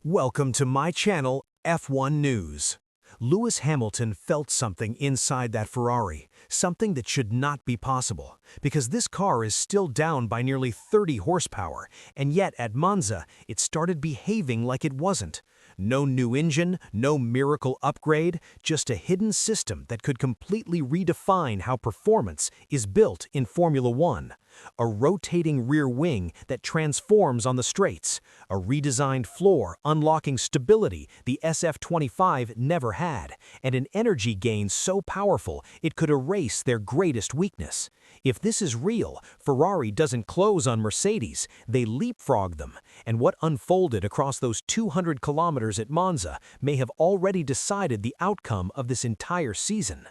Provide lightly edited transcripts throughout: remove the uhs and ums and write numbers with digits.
Welcome to my channel, F1 News. Lewis Hamilton felt something inside that Ferrari, something that should not be possible, because this car is still down by nearly 30 horsepower, and yet at Monza, it started behaving like it wasn't. No new engine, no miracle upgrade, just a hidden system that could completely redefine how performance is built in Formula One. A rotating rear wing that transforms on the straights, a redesigned floor unlocking stability the SF25 never had, and an energy gain so powerful it could erase their greatest weakness. If this is real, Ferrari doesn't close on Mercedes, they leapfrog them, and what unfolded across those 200 kilometers at Monza may have already decided the outcome of this entire season.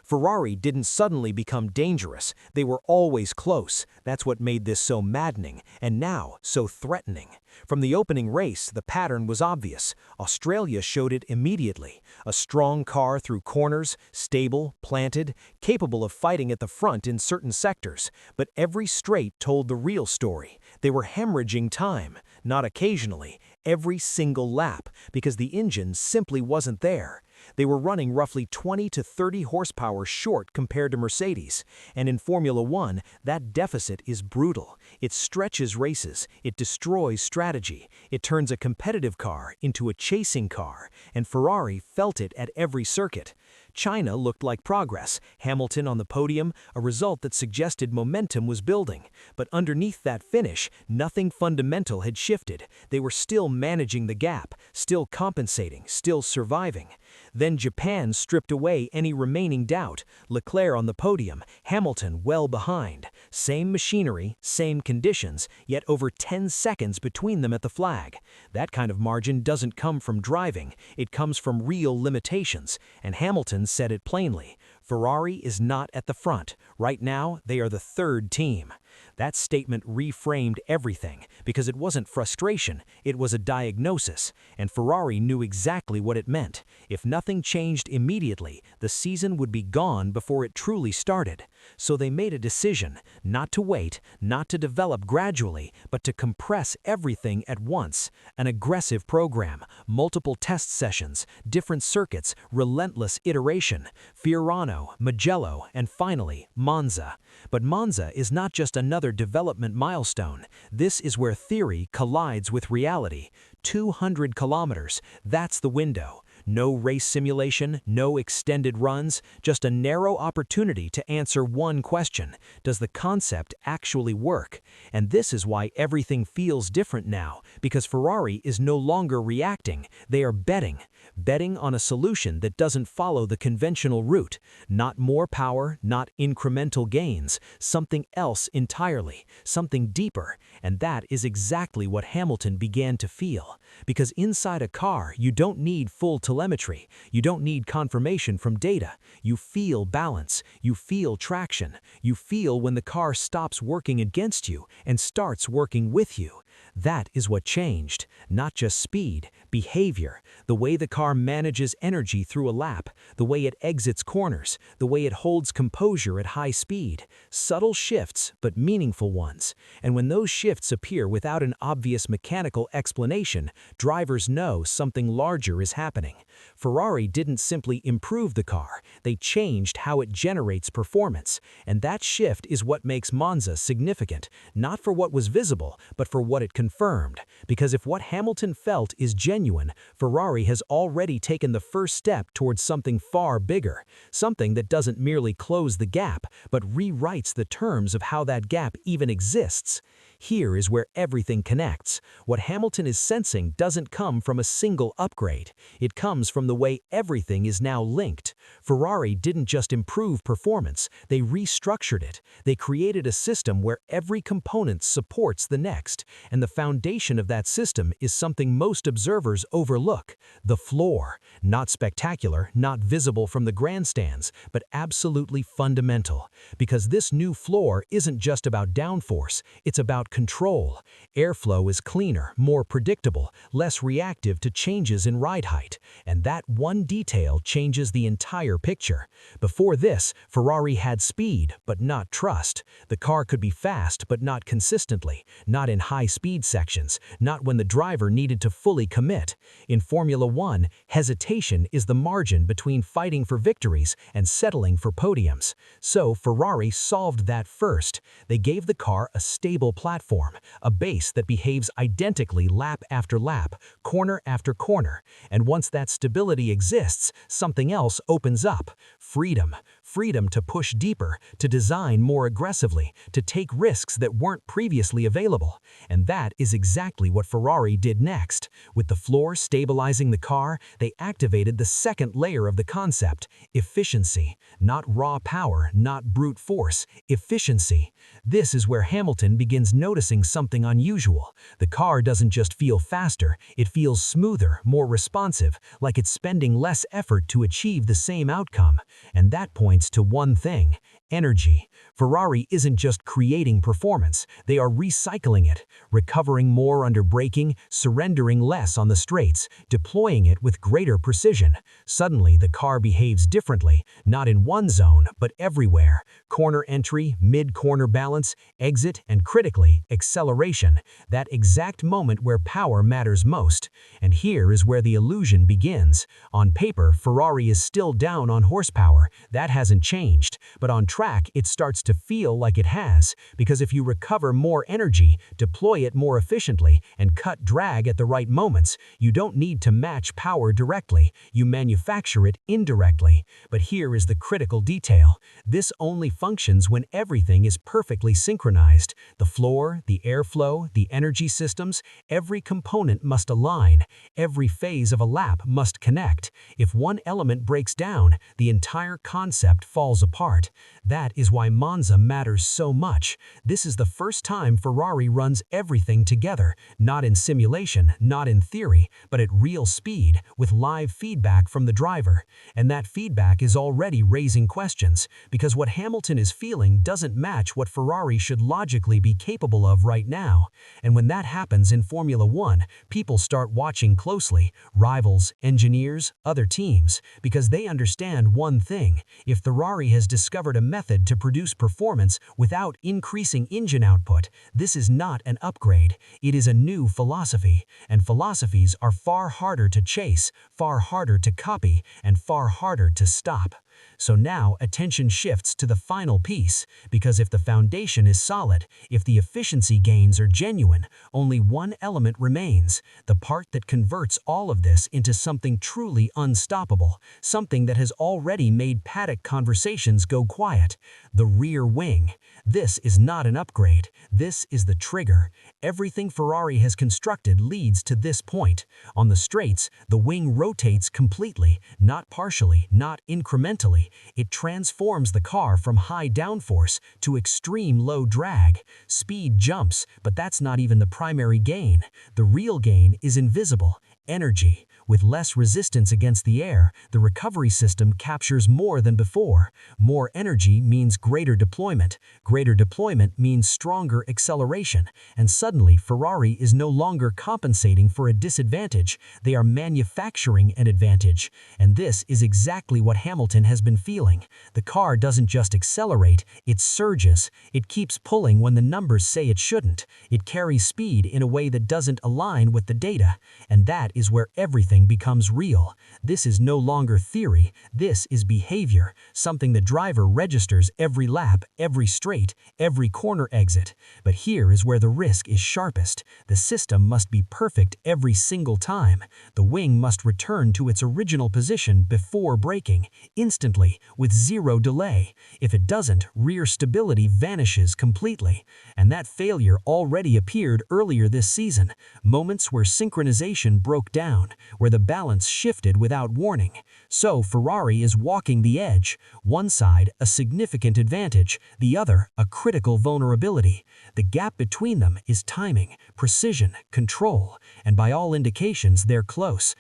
Ferrari didn't suddenly become dangerous, they were always close. That's what made this so maddening, and now so threatening. From the opening race, the pattern was obvious. Australia showed it immediately. A strong car through corners, stable, planted, capable of fighting at the front in certain sectors. But every straight told the real story. They were hemorrhaging time, not occasionally, every single lap, because the engine simply wasn't there. They were running roughly 20 to 30 horsepower short compared to Mercedes, and in Formula One, that deficit is brutal. It stretches races, it destroys strategy, it turns a competitive car into a chasing car, and Ferrari felt it at every circuit. China looked like progress, Hamilton on the podium, a result that suggested momentum was building. But underneath that finish, nothing fundamental had shifted. They were still managing the gap, still compensating, still surviving. Then Japan stripped away any remaining doubt. Leclerc on the podium, Hamilton well behind. Same machinery, same conditions, yet over 10 seconds between them at the flag. That kind of margin doesn't come from driving, it comes from real limitations, and Hamilton said it plainly. Ferrari is not at the front. Right now, they are the third team. That statement reframed everything, because it wasn't frustration, it was a diagnosis, and Ferrari knew exactly what it meant. If nothing changed immediately, the season would be gone before it truly started. So they made a decision, not to wait, not to develop gradually, but to compress everything at once. An aggressive program, multiple test sessions, different circuits, relentless iteration, Fiorano, Mugello, and finally, Monza. But Monza is not just another development milestone. This is where theory collides with reality. 200 kilometers, that's the window. No race simulation, no extended runs, just a narrow opportunity to answer one question. Does the concept actually work? And this is why everything feels different now, because Ferrari is no longer reacting, they are betting. Betting on a solution that doesn't follow the conventional route. Not more power, not incremental gains, something else entirely, something deeper. And that is exactly what Hamilton began to feel. Because inside a car, you don't need full telemetry, you don't need confirmation from data. You feel balance, you feel traction, you feel when the car stops working against you and starts working with you. That is what changed, not just speed, behavior, the way the car manages energy through a lap, the way it exits corners, the way it holds composure at high speed. Subtle shifts, but meaningful ones. And when those shifts appear without an obvious mechanical explanation, drivers know something larger is happening. Ferrari didn't simply improve the car, they changed how it generates performance. And that shift is what makes Monza significant, not for what was visible, but for what it confirmed. Because if what Hamilton felt is genuine, Ferrari has already taken the first step towards something far bigger, something that doesn't merely close the gap, but rewrites the terms of how that gap even exists. Here is where everything connects. What Hamilton is sensing doesn't come from a single upgrade. It comes from the way everything is now linked. Ferrari didn't just improve performance, they restructured it. They created a system where every component supports the next, and the foundation of that system is something most observers overlook: the floor. Not spectacular, not visible from the grandstands, but absolutely fundamental. Because this new floor isn't just about downforce, it's about about control. Airflow is cleaner, more predictable, less reactive to changes in ride height, and that one detail changes the entire picture. Before this, Ferrari had speed, but not trust. The car could be fast, but not consistently, not in high-speed sections, not when the driver needed to fully commit. In Formula One, hesitation is the margin between fighting for victories and settling for podiums. So Ferrari solved that first. They gave the car a stable platform, a base that behaves identically lap after lap, corner after corner. And once that stability exists, something else opens up. Freedom. Freedom to push deeper, to design more aggressively, to take risks that weren't previously available. And that is exactly what Ferrari did next. With the floor stabilizing the car, they activated the second layer of the concept: efficiency. Not raw power, not brute force, efficiency. This is where Hamilton begins noticing something unusual. The car doesn't just feel faster, it feels smoother, more responsive, like it's spending less effort to achieve the same outcome. And that points to one thing: energy. Ferrari isn't just creating performance, they are recycling it, recovering more under braking, surrendering less on the straights, deploying it with greater precision. Suddenly, the car behaves differently, not in one zone, but everywhere. Corner entry, mid-corner balance, exit, and critically, acceleration. That exact moment where power matters most. And here is where the illusion begins. On paper, Ferrari is still down on horsepower. That hasn't changed. But on track, it starts to feel like it has, because if you recover more energy, deploy it more efficiently, and cut drag at the right moments, you don't need to match power directly, you manufacture it indirectly. But here is the critical detail. This only functions when everything is perfectly synchronized. The floor, the airflow, the energy systems, every component must align. Every phase of a lap must connect. If one element breaks down, the entire concept falls apart. That is why Monza matters so much. This is the first time Ferrari runs everything together, not in simulation, not in theory, but at real speed, with live feedback from the driver. And that feedback is already raising questions, because what Hamilton is feeling doesn't match what Ferrari should logically be capable of right now. And when that happens in Formula One, people start watching closely: rivals, engineers, other teams, because they understand one thing: if Ferrari has discovered a method to produce performance without increasing engine output, this is not an upgrade. It is a new philosophy, and philosophies are far harder to chase, far harder to copy, and far harder to stop. So now attention shifts to the final piece, because if the foundation is solid, if the efficiency gains are genuine, only one element remains: the part that converts all of this into something truly unstoppable, something that has already made paddock conversations go quiet: the rear wing. This is not an upgrade, this is the trigger. Everything Ferrari has constructed leads to this point. On the straights, the wing rotates completely, not partially, not incrementally. It transforms the car from high downforce to extreme low drag. Speed jumps, but that's not even the primary gain. The real gain is invisible: energy. With less resistance against the air, the recovery system captures more than before. More energy means greater deployment. Greater deployment means stronger acceleration. And suddenly, Ferrari is no longer compensating for a disadvantage. They are manufacturing an advantage. And this is exactly what Hamilton has been feeling. The car doesn't just accelerate, it surges. It keeps pulling when the numbers say it shouldn't. It carries speed in a way that doesn't align with the data. And that is where everything becomes real. This is no longer theory, this is behavior, something the driver registers every lap, every straight, every corner exit. But here is where the risk is sharpest. The system must be perfect every single time. The wing must return to its original position before braking, instantly, with zero delay. If it doesn't, rear stability vanishes completely. And that failure already appeared earlier this season. Moments where synchronization broke broke down, where the balance shifted without warning. So Ferrari is walking the edge, one side a significant advantage, the other a critical vulnerability. The gap between them is timing, precision, control, and by all indications they're close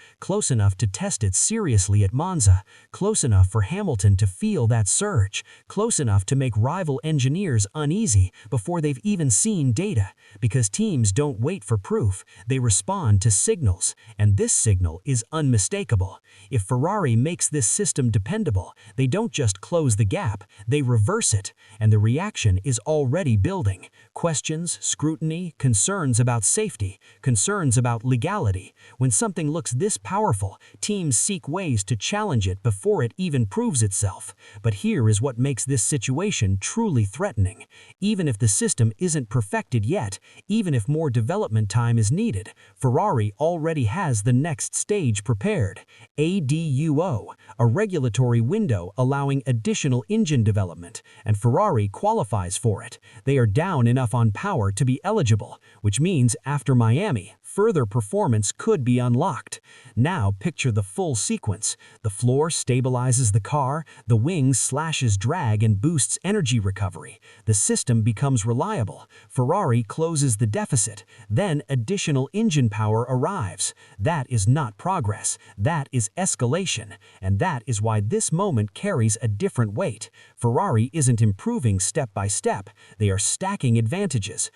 enough to test it seriously at Monza, close enough for Hamilton to feel that surge, close enough to make rival engineers uneasy before they've even seen data, because teams don't wait for proof, they respond to signals, and this signal is unmistakable. If Ferrari makes this system dependable, they don't just close the gap, they reverse it, and the reaction is already building. Questions, scrutiny, concerns about safety, concerns about legality. When something looks this powerful, teams seek ways to challenge it before it even proves itself. But here is what makes this situation truly threatening. Even if the system isn't perfected yet, even if more development time is needed, Ferrari already has the next stage prepared. ADUO, a regulatory window allowing additional engine development, and Ferrari qualifies for it. They are down enough on power to be eligible, which means after Miami, further performance could be unlocked. Now picture the full sequence. The floor stabilizes the car, the wings slashes drag and boosts energy recovery. The system becomes reliable. Ferrari closes the deficit. Then additional engine power arrives. That is not progress. That is escalation. And that is why this moment carries a different weight. Ferrari isn't improving step by step. They are stacking advantages.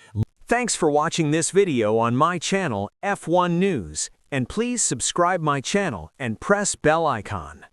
Thanks for watching this video on my channel F1 News, and please subscribe my channel and press bell icon.